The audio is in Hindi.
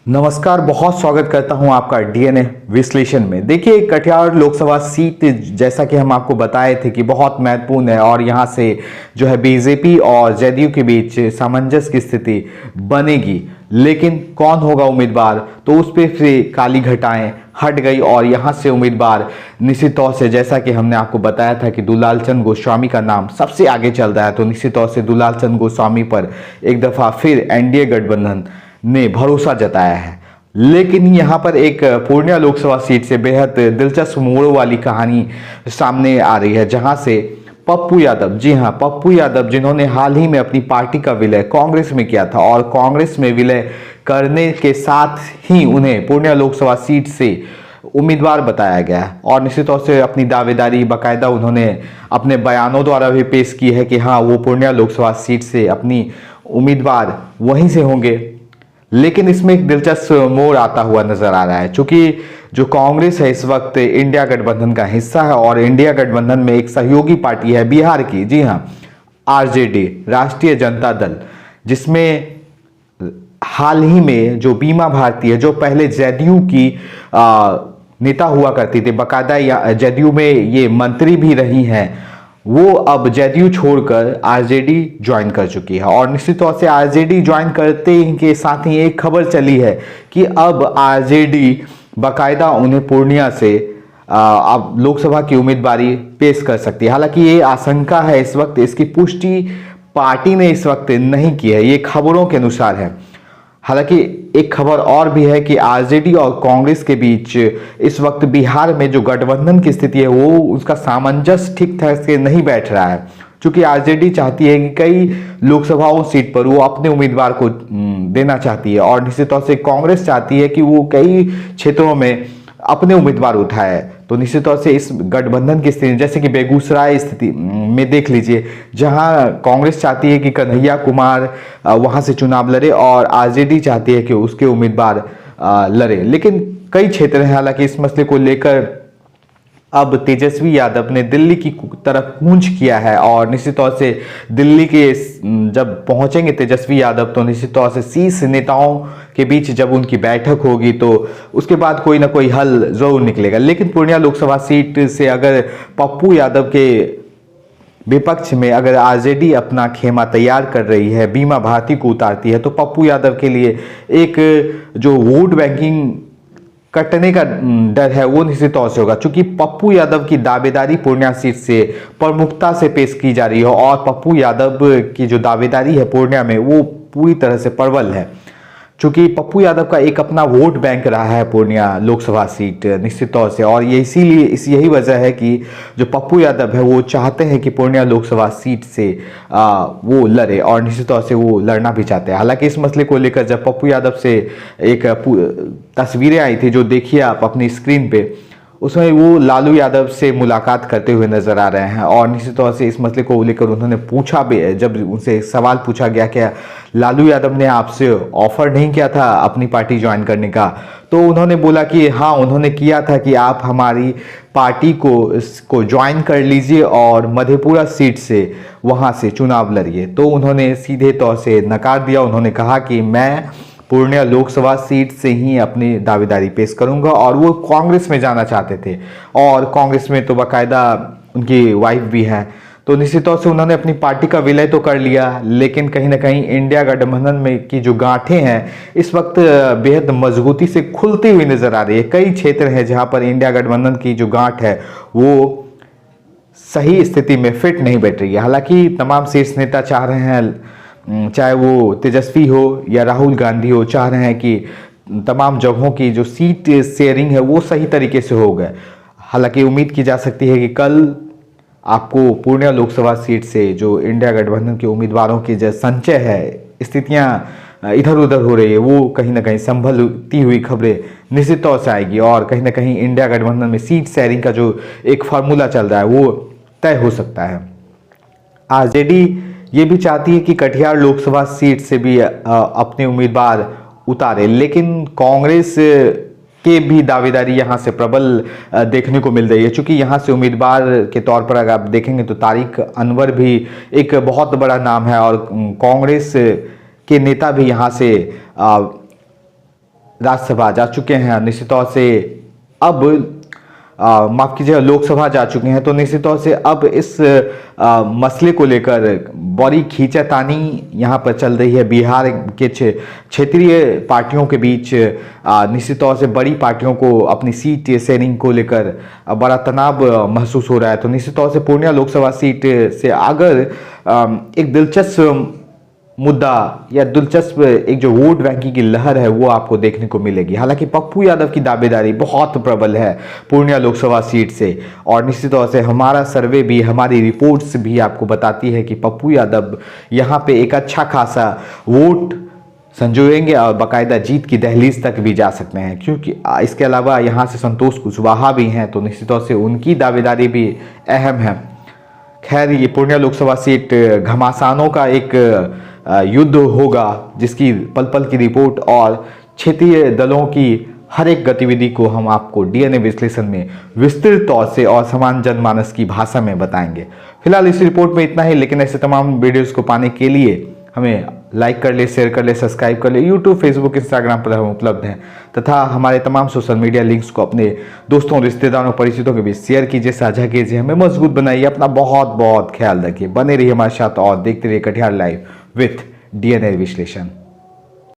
नमस्कार, बहुत स्वागत करता हूं आपका डीएनए विश्लेषण में। देखिए, कटिहार लोकसभा सीट जैसा कि हम आपको बताए थे कि बहुत महत्वपूर्ण है और यहां से जो है बीजेपी और जेडीयू के बीच सामंजस्य की स्थिति बनेगी। लेकिन कौन होगा उम्मीदवार, तो उस पर से काली घटाएं हट गई और यहां से उम्मीदवार निश्चित तौर से, जैसा कि हमने आपको बताया था कि दुलाल चंद गोस्वामी का नाम सबसे आगे चल रहा है, तो निश्चित तौर से दुलाल चंद गोस्वामी पर एक दफा फिर एनडीए गठबंधन ने भरोसा जताया है। लेकिन यहां पर एक पूर्णिया लोकसभा सीट से बेहद दिलचस्प मोड़ वाली कहानी सामने आ रही है, जहां से पप्पू यादव, जी हां, पप्पू यादव, जिन्होंने हाल ही में अपनी पार्टी का विलय कांग्रेस में किया था और कांग्रेस में विलय करने के साथ ही उन्हें पूर्णिया लोकसभा सीट से उम्मीदवार बताया गया और निश्चित तौर से अपनी दावेदारी बाकायदा उन्होंने अपने बयानों द्वारा भी पेश की है कि हाँ, वो पूर्णिया लोकसभा सीट से अपनी उम्मीदवार वहीं से होंगे। लेकिन इसमें एक दिलचस्प मोड़ आता हुआ नजर आ रहा है, क्योंकि जो कांग्रेस है इस वक्त इंडिया गठबंधन का हिस्सा है और इंडिया गठबंधन में एक सहयोगी पार्टी है बिहार की, जी हां, आरजेडी, राष्ट्रीय जनता दल, जिसमें हाल ही में जो बीमा भारती है, जो पहले जेडीयू की नेता हुआ करती थी, बाकायदा जेडीयू में ये मंत्री भी रही हैं, वो अब जेडीयू छोड़कर आरजेडी ज्वाइन कर चुकी है। और निश्चित तौर से आरजेडी ज्वाइन करते ही के साथ ही एक खबर चली है कि अब आरजेडी बाकायदा उन्हें पूर्णिया से अब लोकसभा की उम्मीदवारी पेश कर सकती है। हालांकि ये आशंका है इस वक्त, इसकी पुष्टि पार्टी ने इस वक्त नहीं की है, ये खबरों के अनुसार है। हालांकि एक खबर और भी है कि आरजेडी और कांग्रेस के बीच इस वक्त बिहार में जो गठबंधन की स्थिति है वो उसका सामंजस्य ठीक ठाक से नहीं बैठ रहा है, क्योंकि आरजेडी चाहती है कि कई लोकसभाओं सीट पर वो अपने उम्मीदवार को देना चाहती है और निश्चित तौर से कांग्रेस चाहती है कि वो कई क्षेत्रों में अपने उम्मीदवार उठाए। तो निश्चित तौर से इस गठबंधन की स्थिति, जैसे कि बेगूसराय स्थिति में देख लीजिए, जहां कांग्रेस चाहती है कि कन्हैया कुमार वहां से चुनाव लड़े और आरजेडी चाहती है कि उसके उम्मीदवार लड़े। लेकिन कई क्षेत्र हैं, हालांकि इस मसले को लेकर अब तेजस्वी यादव ने दिल्ली की तरफ कूच किया है और निश्चित तौर से दिल्ली के जब पहुंचेंगे तेजस्वी यादव, तो निश्चित तौर से शीर्ष नेताओं के बीच जब उनकी बैठक होगी तो उसके बाद कोई ना कोई हल जरूर निकलेगा। लेकिन पूर्णिया लोकसभा सीट से अगर पप्पू यादव के विपक्ष में अगर आरजेडी अपना खेमा तैयार कर रही है, बीमा भारती को उतारती है, तो पप्पू यादव के लिए एक जो वोट बैंकिंग कटने का डर है वो निश्चित तौर से होगा, क्योंकि पप्पू यादव की दावेदारी पूर्णिया सीट से प्रमुखता से पेश की जा रही है और पप्पू यादव की जो दावेदारी है पूर्णिया में वो पूरी तरह से प्रबल है, क्योंकि पप्पू यादव का एक अपना वोट बैंक रहा है पूर्णिया लोकसभा सीट निश्चित तौर से। और ये इसीलिए यही वजह है कि जो पप्पू यादव है वो चाहते हैं कि पूर्णिया लोकसभा सीट से वो लड़े और निश्चित तौर से वो लड़ना भी चाहते हैं। हालांकि इस मसले को लेकर जब पप्पू यादव से एक तस्वीरें आई थी, जो देखिए आप अपनी स्क्रीन पे, उसमें वो लालू यादव से मुलाकात करते हुए नजर आ रहे हैं और निश्चित तौर से इस मसले को लेकर उन्होंने पूछा भी, जब उनसे सवाल पूछा गया कि लालू यादव ने आपसे ऑफर नहीं किया था अपनी पार्टी ज्वाइन करने का, तो उन्होंने बोला कि हाँ, उन्होंने किया था कि आप हमारी पार्टी को ज्वाइन कर लीजिए और मधेपुरा सीट से वहाँ से चुनाव लड़िए। तो उन्होंने सीधे तौर से नकार दिया। उन्होंने कहा कि मैं पूर्णिया लोकसभा सीट से ही अपनी दावेदारी पेश करूंगा और वो कांग्रेस में जाना चाहते थे और कांग्रेस में तो बाकायदा उनकी वाइफ भी है। तो निश्चित तौर से उन्होंने अपनी पार्टी का विलय तो कर लिया, लेकिन कहीं ना कहीं इंडिया गठबंधन में की जो गांठें हैं इस वक्त बेहद मजबूती से खुलती हुई नजर आ रही है। कई क्षेत्र हैं जहां पर इंडिया गठबंधन की जो गांठ है वो सही स्थिति में फिट नहीं बैठ रही है। हालांकि तमाम शीर्ष नेता चाह रहे हैं, चाहे वो तेजस्वी हो या राहुल गांधी हो, चाह रहे हैं कि तमाम जगहों की जो सीट शेयरिंग है वो सही तरीके से हो गए। हालांकि उम्मीद की जा सकती है कि कल आपको पूर्णिया लोकसभा सीट से जो इंडिया गठबंधन के उम्मीदवारों की जो संचय है, स्थितियां इधर उधर हो रही है, वो कहीं ना कहीं संभलती हुई खबरें निश्चित तौर से आएगी और कहीं ना कहीं इंडिया गठबंधन में सीट शेयरिंग का जो एक फार्मूला चल रहा है वो तय हो सकता है। आरजेडी ये भी चाहती है कि कटिहार लोकसभा सीट से भी अपने उम्मीदवार उतारे, लेकिन कांग्रेस के भी दावेदारी यहाँ से प्रबल देखने को मिल रही है, क्योंकि यहाँ से उम्मीदवार के तौर पर अगर आप देखेंगे तो तारिक अनवर भी एक बहुत बड़ा नाम है और कांग्रेस के नेता भी यहाँ से राज्यसभा जा चुके हैं, निश्चित तौर से अब माफ कीजिएगा लोकसभा जा चुके हैं, तो निश्चित तौर से अब इस मसले को लेकर बड़ी खींचातानी यहाँ पर चल रही है। बिहार के क्षेत्रीय पार्टियों के बीच निश्चित तौर से बड़ी पार्टियों को अपनी सीट शेयरिंग को लेकर बड़ा तनाव महसूस हो रहा है। तो निश्चित तौर से पूर्णिया लोकसभा सीट से अगर एक दिलचस्प मुद्दा या दिलचस्प एक जो वोट बैंकिंग की लहर है वो आपको देखने को मिलेगी। हालांकि पप्पू यादव की दावेदारी बहुत प्रबल है पूर्णिया लोकसभा सीट से, और निश्चित तौर से हमारा सर्वे भी, हमारी रिपोर्ट्स भी आपको बताती है कि पप्पू यादव यहाँ पे एक अच्छा खासा वोट संजोएंगे और बाकायदा जीत की दहलीज तक भी जा सकते हैं, क्योंकि इसके अलावा यहाँ से संतोष कुशवाहा भी हैं, तो निश्चित तौर से उनकी दावेदारी भी अहम है। खैर, ये पूर्णिया लोकसभा सीट घमासानों का एक युद्ध होगा, जिसकी पल पल की रिपोर्ट और क्षेत्रीय दलों की हर एक गतिविधि को हम आपको डीएनए विश्लेषण में विस्तृत तौर से और समान जनमानस की भाषा में बताएंगे। फिलहाल इस रिपोर्ट में इतना ही, लेकिन ऐसे तमाम वीडियोस को पाने के लिए हमें लाइक कर ले, शेयर कर ले, सब्सक्राइब कर ले। यूट्यूब, फेसबुक, इंस्टाग्राम पर हम उपलब्ध हैं, तथा हमारे तमाम सोशल मीडिया लिंक्स को अपने दोस्तों, रिश्तेदारों, परिचितों के बीच शेयर कीजिए, साझा कीजिए, हमें मजबूत बनाइए। अपना बहुत बहुत ख्याल रखिए, बने रहिए हमारे साथ और देखते रहिए कटिहार लाइव विथ डीएनए विश्लेषण।